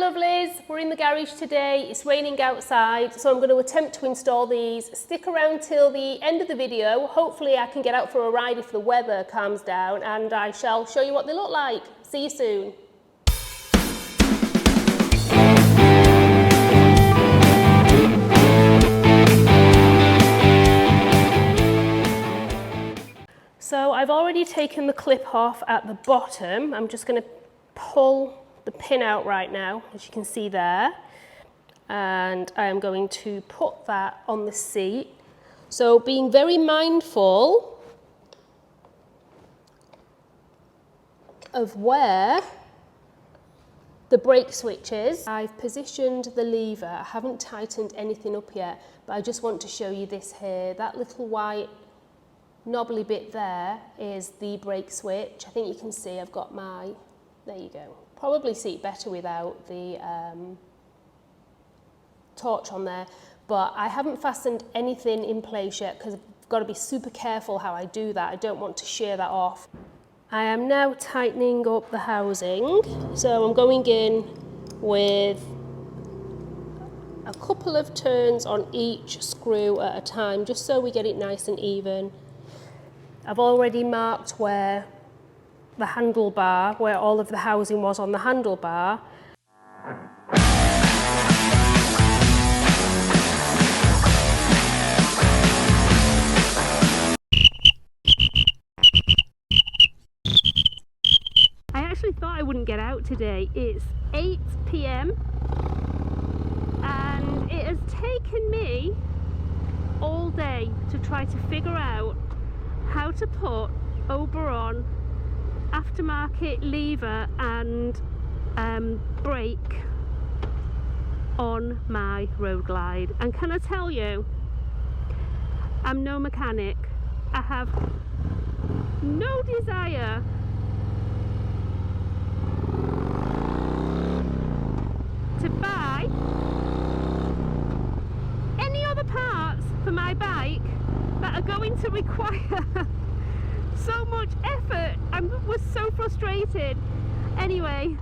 lovelies, we're in the garage today. It's raining outside, so I'm going to attempt to install these. Stick around till the end of the video. Hopefully I can get out for a ride if the weather calms down, and I shall show you what they look like. See you soon. So I've already taken the clip off at the bottom. I'm just going to pull the pin out right now, as you can see there, and I am going to put that on the seat. So being very mindful of where the brake switch is. I've positioned the lever. I haven't tightened anything up yet, but I just want to show you this here. That little white knobbly bit there is the brake switch. I think you can see I've got my, there you go. Probably see it better without the torch on there, but I haven't fastened anything in place yet because I've got to be super careful how I do that. I don't want to shear that off. I am now tightening up the housing, so I'm going in with a couple of turns on each screw at a time, just so we get it nice and even. I've already marked where the handlebar, where all of the housing was on the handlebar. I actually thought I wouldn't get out today. It's 8 p.m. and it has taken me all day to try to figure out how to put Oberon aftermarket lever and brake on my Road Glide. And can I tell you, I'm no mechanic. I have no desire to buy any other parts for my bike that are going to require so much effort. I was so frustrated. Anyway,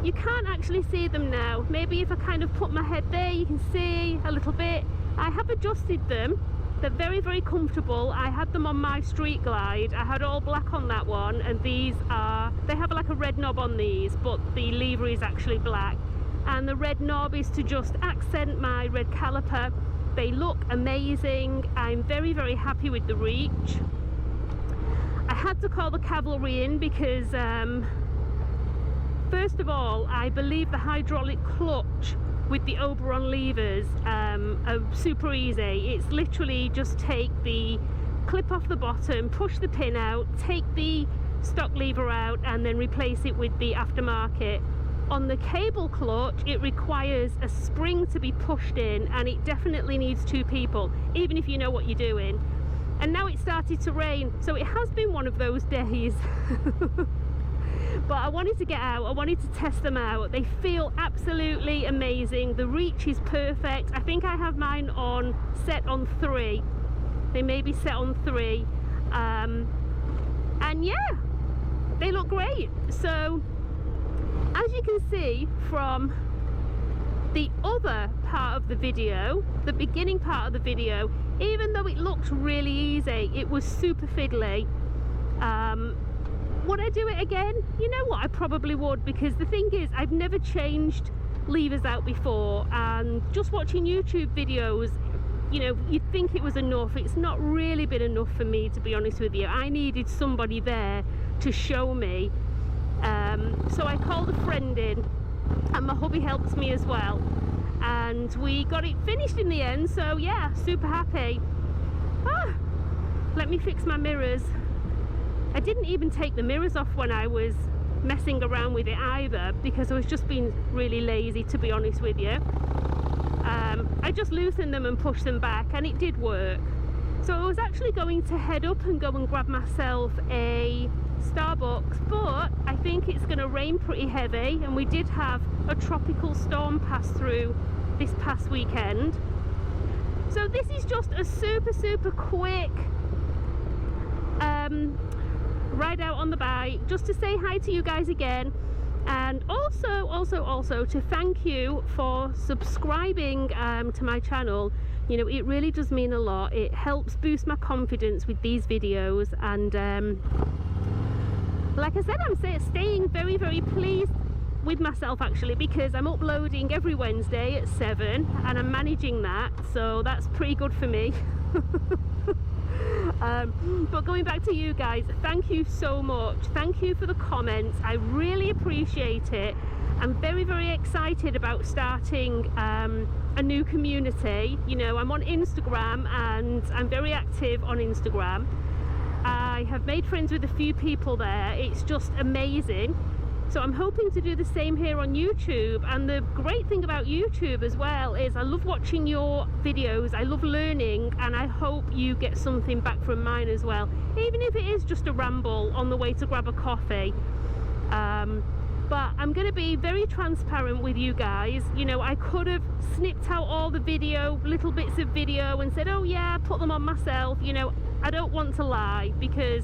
you can't actually see them now. Maybe if I kind of put my head there, you can see a little bit. I have adjusted them. They're very, very comfortable. I had them on my Street Glide. I had all black on that one, and these are, they have like a red knob on these, but the lever is actually black. And the red knob is to just accent my red caliper. They look amazing. I'm very, very happy with the reach. I had to call the cavalry in because first of all, I believe the hydraulic clutch with the Oberon levers are super easy. It's literally just take the clip off the bottom, push the pin out, take the stock lever out, and then replace it with the aftermarket. On the cable clutch, it requires a spring to be pushed in, and it definitely needs two people, even if you know what you're doing. And now it started to rain, so it has been one of those days. But I wanted to get out, I wanted to test them out. They feel absolutely amazing. The reach is perfect. I think I have mine on set on 3. They may be set on 3. And yeah, they look great. So as you can see from the other part of the video, the beginning part of the video, even though it looked really easy, it was super fiddly. Would I do it again? You know what, I probably would, because the thing is, I've never changed levers out before, and just watching YouTube videos, you know, you'd think it was enough. It's not really been enough for me, to be honest with you. I needed somebody there to show me. So I called a friend in, and my hubby helped me as well, and we got it finished in the end. So yeah, super happy. Let me fix my mirrors. I didn't even take the mirrors off when I was messing around with it either, because I was just being really lazy, to be honest with you. I just loosened them and pushed them back, and it did work. So I was actually going to head up and go and grab myself a Starbucks, but I think it's going to rain pretty heavy, and we did have a tropical storm pass through this past weekend. So this is just a super quick ride out on the bike, just to say hi to you guys again, and also also to thank you for subscribing to my channel. You know, it really does mean a lot. It helps boost my confidence with these videos, and like I said, I'm staying very, very pleased with myself actually, because I'm uploading every Wednesday at 7 and I'm managing that, so that's pretty good for me. But going back to you guys, thank you so much. Thank you for the comments. I really appreciate it. I'm very, very excited about starting a new community. You know, I'm on Instagram and I'm very active on Instagram. I have made friends with a few people there. It's just amazing. So I'm hoping to do the same here on YouTube. And the great thing about YouTube as well is I love watching your videos, I love learning, and I hope you get something back from mine as well, even if it is just a ramble on the way to grab a coffee. But I'm going to be very transparent with you guys. You know, I could have snipped out all the video, little bits of video, and said, oh yeah, put them on myself. You know, I don't want to lie, because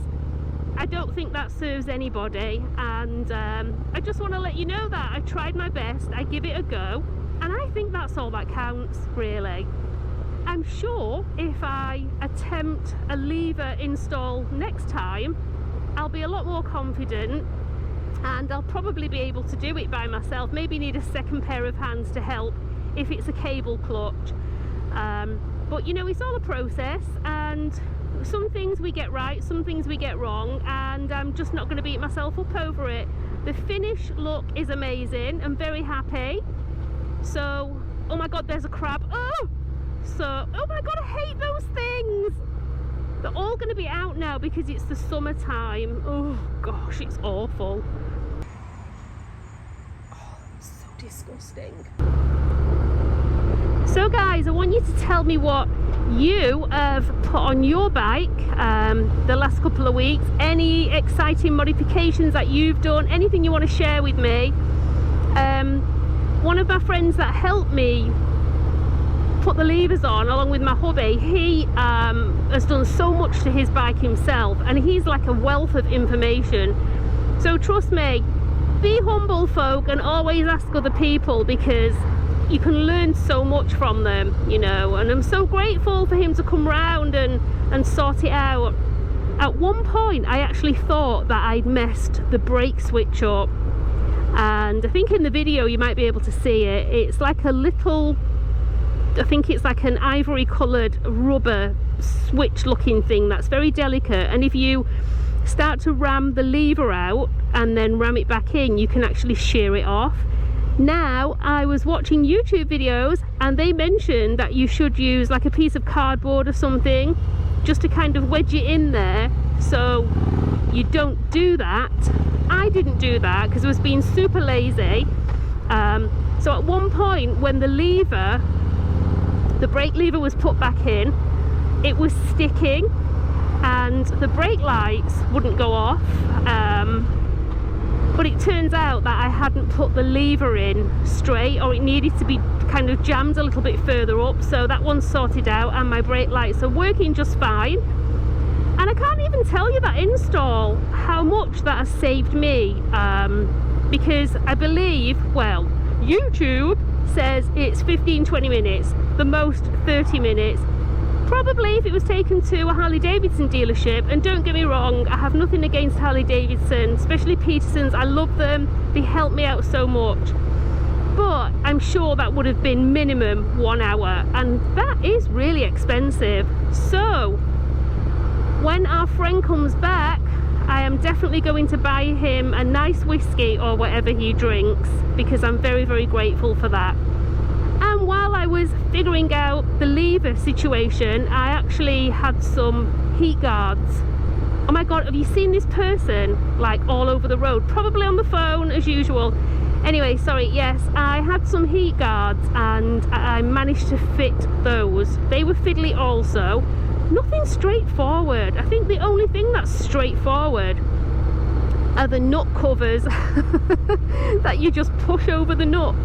I don't think that serves anybody, and I just want to let you know that I tried my best, I give it a go, and I think that's all that counts, really. I'm sure if I attempt a lever install next time, I'll be a lot more confident, and I'll probably be able to do it by myself. Maybe need a second pair of hands to help if it's a cable clutch. But you know, it's all a process, and some things we get right, some things we get wrong, and I'm just not going to beat myself up over it. The finished look is amazing. I'm very happy. So, oh my god, there's a crab. Oh! So, oh my god, I hate those things. They're all going to be out now because it's the summertime. Oh gosh, it's awful. Oh, so disgusting. So guys, I want you to tell me what you have put on your bike the last couple of weeks. Any exciting modifications that you've done, anything you want to share with me. One of my friends that helped me put the levers on along with my hubby, he has done so much to his bike himself, and he's like a wealth of information. So trust me, be humble folk and always ask other people, because you can learn so much from them, you know. And I'm so grateful for him to come round and sort it out. At one point I actually thought that I'd messed the brake switch up, and I think in the video you might be able to see it. It's like a little, I think it's like an ivory coloured rubber switch looking thing that's very delicate, and if you start to ram the lever out and then ram it back in, you can actually shear it off. Now, I was watching YouTube videos and they mentioned that you should use like a piece of cardboard or something just to kind of wedge it in there, so you don't do that. I didn't do that because I was being super lazy. So at one point when the brake lever was put back in, it was sticking and the brake lights wouldn't go off. But it turns out that I hadn't put the lever in straight, or it needed to be kind of jammed a little bit further up, so that one's sorted out and my brake lights are working just fine. And I can't even tell you that install, how much that has saved me, because I believe, well, YouTube says it's 15-20 minutes, the most 30 minutes. Probably if it was taken to a Harley-Davidson dealership, and don't get me wrong, I have nothing against Harley-Davidson, especially Peterson's, I love them, they help me out so much, but I'm sure that would have been minimum 1 hour, and that is really expensive. So when our friend comes back, I am definitely going to buy him a nice whiskey or whatever he drinks, because I'm very, very grateful for that. And while I was figuring out the lever situation, I actually had some heat guards. Oh my god, have you seen this person like all over the road? Probably on the phone as usual. Anyway, sorry, yes, I had some heat guards and I managed to fit those. They were fiddly also. Nothing straightforward. I think the only thing that's straightforward are the nut covers that you just push over the nuts,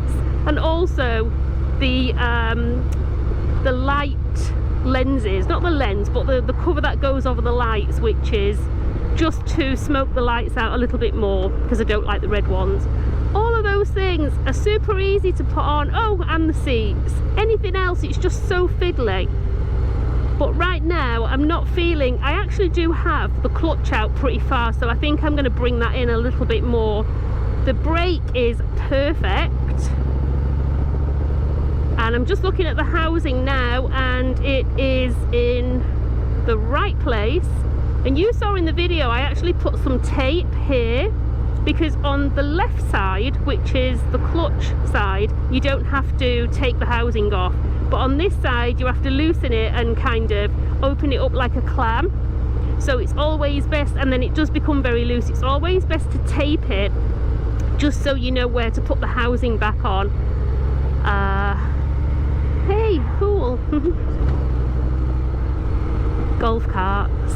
and also the light lenses, not the lens, but the cover that goes over the lights, which is just to smoke the lights out a little bit more because I don't like the red ones. All of those things are super easy to put on. Oh, and the seats. Anything else, it's just so fiddly. But right now I'm not feeling, I actually do have the clutch out pretty far, so I think I'm going to bring that in a little bit more. The brake is perfect, and I'm just looking at the housing now, and it is in the right place. And you saw in the video I actually put some tape here, because on the left side, which is the clutch side, you don't have to take the housing off, but on this side you have to loosen it and kind of open it up like a clam. So it's always best, and then it does become very loose, it's always best to tape it just so you know where to put the housing back on. Hey, cool. Golf carts.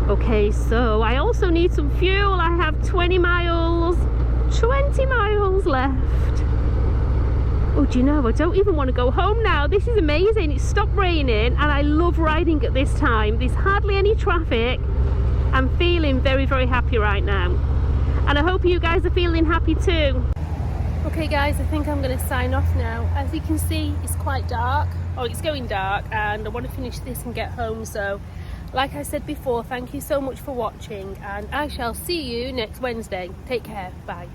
Okay, so I also need some fuel. I have 20 miles left. Oh, do you know, I don't even want to go home now. This is amazing. It's stopped raining and I love riding at this time. There's hardly any traffic. I'm feeling very, very happy right now. And I hope you guys are feeling happy too. Okay guys, I think I'm going to sign off now. As you can see, it's quite dark. Oh, it's going dark, and I want to finish this and get home. So like I said before, thank you so much for watching, and I shall see you next Wednesday. Take care. Bye.